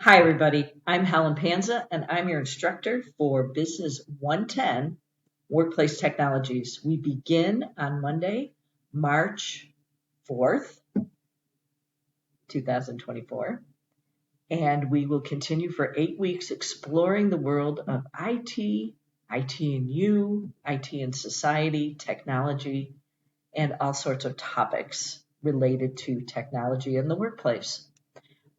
Hi, everybody. I'm Helen Panza, and I'm your instructor for BUS110 Workplace Technologies. We begin on Monday, March 4th, 2024, and we will continue for 8 weeks exploring the world of IT, IT and you, IT and society, technology, and all sorts of topics related to technology in the workplace.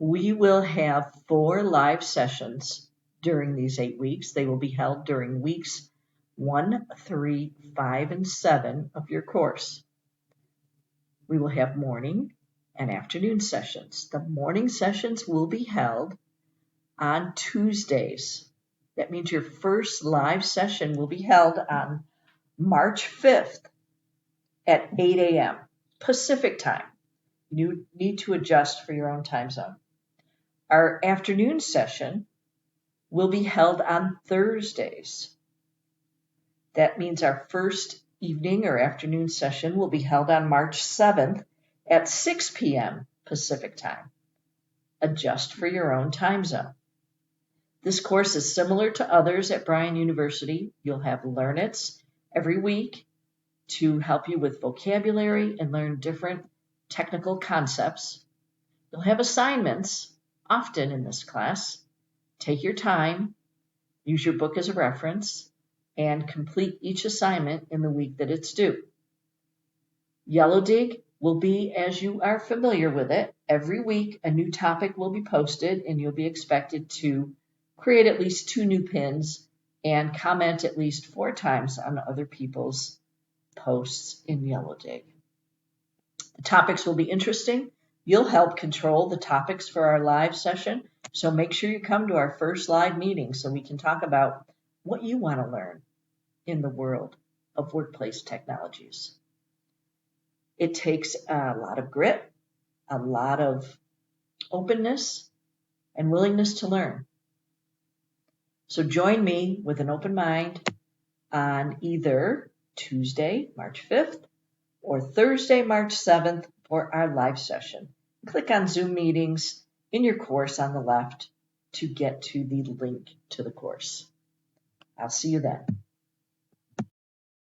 We will have 4 live sessions during these 8 weeks. They will be held during weeks 1, 3, 5, and 7 of your course. We will have morning and afternoon sessions. The morning sessions will be held on Tuesdays. That means your first live session will be held on March 5th at 8 a.m. Pacific time. You need to adjust for your own time zone. Our afternoon session will be held on Thursdays. That means our first evening or afternoon session will be held on March 7th at 6 p.m. Pacific time. Adjust for your own time zone. This course is similar to others at Bryan University. You'll have Learn-Its every week to help you with vocabulary and learn different technical concepts. You'll have assignments often in this class. Take your time, use your book as a reference, and complete each assignment in the week that it's due. Yellow Dig will be as you are familiar with it. Every week, a new topic will be posted, and you'll be expected to create at least 2 new pins and comment at least 4 times on other people's posts in Yellow Dig. The topics will be interesting. You'll help control the topics for our live session, so make sure you come to our first live meeting so we can talk about what you want to learn in the world of workplace technologies. It takes a lot of grit, a lot of openness, and willingness to learn. So join me with an open mind on either Tuesday, March 5th, or Thursday, March 7th for our live session. Click on Zoom meetings in your course on the left to get to the link to the course. I'll see you then.